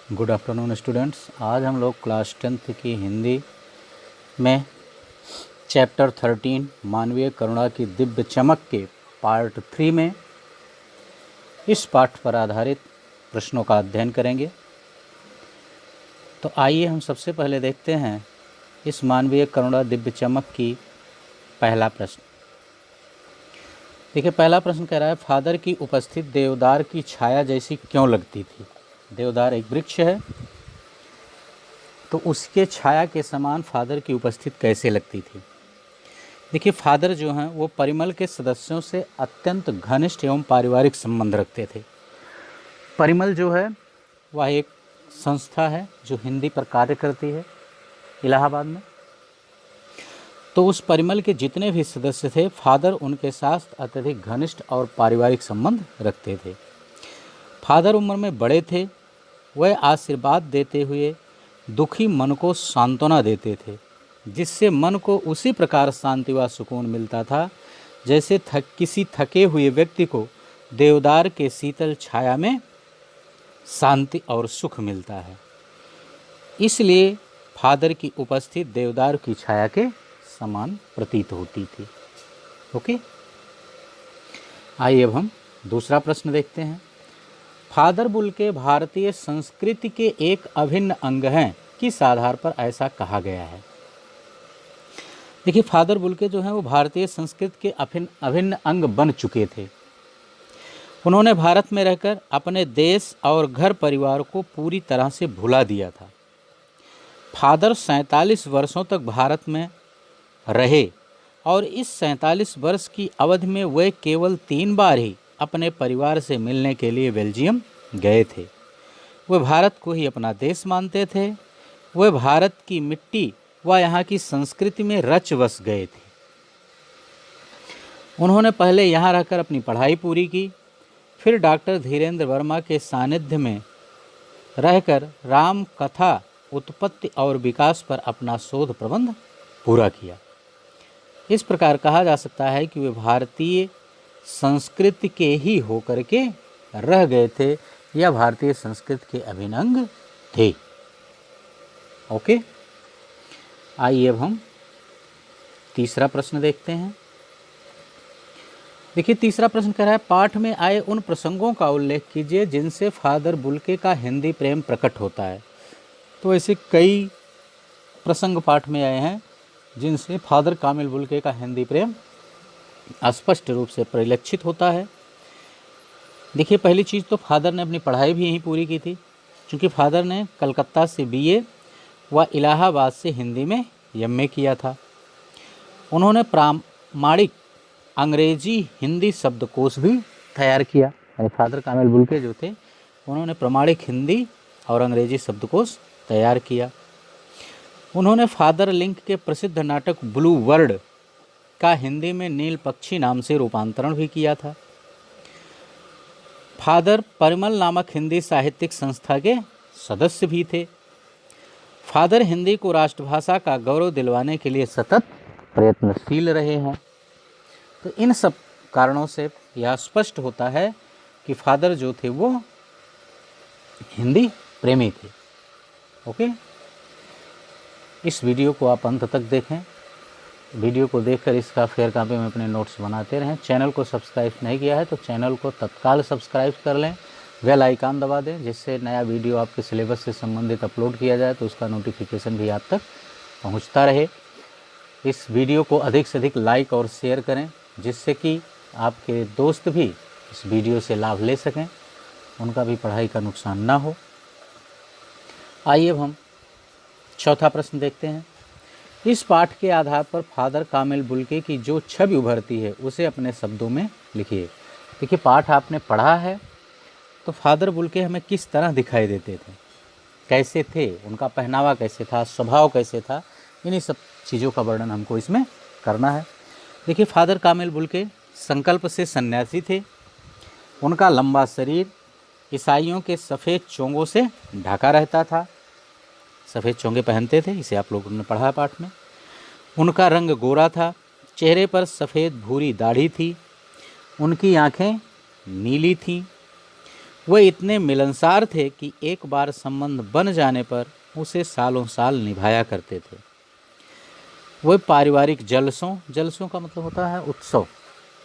Good afternoon students. आज हम लोग क्लास 10th की हिंदी में चैप्टर 13 मानवीय करुणा की दिव्य चमक के पार्ट 3 में इस पाठ पर आधारित प्रश्नों का अध्ययन करेंगे। तो आइए हम सबसे पहले देखते हैं इस मानवीय करुणा दिव्य चमक की पहला प्रश्न। देखिए, पहला प्रश्न कह रहा है, फादर की उपस्थित देवदार की छाया जैसी क्यों लगती थी। देवदार एक वृक्ष है, तो उसके छाया के समान फादर की उपस्थित कैसे लगती थी। देखिए, फादर जो हैं वो परिमल के सदस्यों से अत्यंत घनिष्ठ एवं पारिवारिक संबंध रखते थे। परिमल जो है वह एक संस्था है जो हिंदी पर कार्य करती है इलाहाबाद में। तो उस परिमल के जितने भी सदस्य थे, फादर उनके साथ अत्यधिक घनिष्ठ और पारिवारिक संबंध रखते थे। फादर उम्र में बड़े थे, वह आशीर्वाद देते हुए दुखी मन को सांत्वना देते थे, जिससे मन को उसी प्रकार शांति व सुकून मिलता था जैसे किसी थके हुए व्यक्ति को देवदार के शीतल छाया में शांति और सुख मिलता है। इसलिए फादर की उपस्थिति देवदार की छाया के समान प्रतीत होती थी। ओके, आइए अब हम दूसरा प्रश्न देखते हैं। फादर बुल्के भारतीय संस्कृति के एक अभिन्न अंग हैं, किस आधार पर ऐसा कहा गया है। देखिए, फादर बुल्के जो हैं वो भारतीय संस्कृति के अभिन्न अंग बन चुके थे। उन्होंने भारत में रहकर अपने देश और घर परिवार को पूरी तरह से भुला दिया था। फादर 47 वर्षों तक भारत में रहे और इस 47 वर्ष की अवधि में वे केवल 3 बार ही अपने परिवार से मिलने के लिए बेल्जियम गए थे। वे भारत को ही अपना देश मानते थे। वे भारत की मिट्टी व यहाँ की संस्कृति में रच बस गए थे। उन्होंने पहले यहाँ रहकर अपनी पढ़ाई पूरी की, फिर डॉक्टर धीरेन्द्र वर्मा के सानिध्य में रहकर राम कथा उत्पत्ति और विकास पर अपना शोध प्रबंध पूरा किया। इस प्रकार कहा जा सकता है कि वे भारतीय संस्कृति के ही होकर के रह गए थे या भारतीय संस्कृति के अभिन्न अंग थे। ओके, आइए अब हम तीसरा प्रश्न देखते हैं। देखिए, तीसरा प्रश्न कह रहा है, पाठ में आए उन प्रसंगों का उल्लेख कीजिए जिनसे फादर बुल्के का हिंदी प्रेम प्रकट होता है। तो ऐसे कई प्रसंग पाठ में आए हैं जिनसे फादर कामिल बुल्के का हिंदी प्रेम स्पष्ट रूप से परिलक्षित होता है। देखिए, पहली चीज़ तो फादर ने अपनी पढ़ाई भी यहीं पूरी की थी, क्योंकि फादर ने कलकत्ता से BA व इलाहाबाद से हिंदी में MA किया था। उन्होंने प्रामाणिक अंग्रेजी हिंदी शब्दकोश भी तैयार किया। यानी फादर कामिल बुल्के जो थे उन्होंने प्रामाणिक हिंदी और अंग्रेजी शब्दकोश तैयार किया। उन्होंने फादर लिंक के प्रसिद्ध नाटक ब्लू वर्ड का हिंदी में नील पक्षी नाम से रूपांतरण भी किया था। फादर परिमल नामक हिंदी साहित्यिक संस्था के सदस्य भी थे। फादर हिंदी को राष्ट्रभाषा का गौरव दिलवाने के लिए सतत प्रयत्नशील रहे हैं। तो इन सब कारणों से यह स्पष्ट होता है कि फादर जो थे वो हिंदी प्रेमी थे। ओके, इस वीडियो को आप अंत तक देखें। वीडियो को देखकर इसका फेयर कॉपी में अपने नोट्स बनाते रहें। चैनल को सब्सक्राइब नहीं किया है तो चैनल को तत्काल सब्सक्राइब कर लें, बेल आइकन दबा दें, जिससे नया वीडियो आपके सिलेबस से संबंधित अपलोड किया जाए तो उसका नोटिफिकेशन भी आप तक पहुंचता रहे। इस वीडियो को अधिक से अधिक लाइक और शेयर करें, जिससे कि आपके दोस्त भी इस वीडियो से लाभ ले सकें, उनका भी पढ़ाई का नुकसान ना हो। आइए अब हम चौथा प्रश्न देखते हैं। इस पाठ के आधार पर फादर कामिल बुल्के की जो छवि उभरती है उसे अपने शब्दों में लिखिए। देखिए, पाठ आपने पढ़ा है तो फादर बुल्के हमें किस तरह दिखाई देते थे, कैसे थे, उनका पहनावा कैसे था, स्वभाव कैसे था, इन्हीं सब चीज़ों का वर्णन हमको इसमें करना है। देखिए, फादर कामिल बुल्के संकल्प से सन्यासी थे। उनका लंबा शरीर ईसाइयों के सफ़ेद चोंगों से ढका रहता था। सफ़ेद चोंगे पहनते थे, इसे आप लोगों ने पढ़ा पाठ में। उनका रंग गोरा था, चेहरे पर सफ़ेद भूरी दाढ़ी थी, उनकी आंखें नीली थीं। वह इतने मिलनसार थे कि एक बार संबंध बन जाने पर उसे सालों साल निभाया करते थे। वह पारिवारिक जलसों का मतलब होता है उत्सव,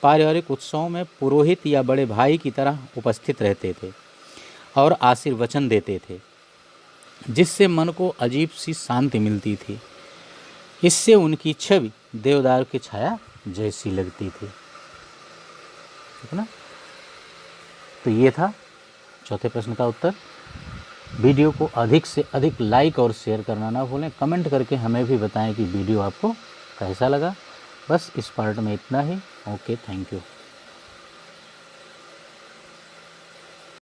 पारिवारिक उत्सवों में पुरोहित या बड़े भाई की तरह उपस्थित रहते थे और आशीर्वचन देते थे, जिससे मन को अजीब सी शांति मिलती थी। इससे उनकी छवि देवदार की छाया जैसी लगती थी। ठीक है ना। तो ये था चौथे प्रश्न का उत्तर। वीडियो को अधिक से अधिक लाइक और शेयर करना ना भूलें। कमेंट करके हमें भी बताएं कि वीडियो आपको कैसा लगा। बस इस पार्ट में इतना ही। Okay, thank you.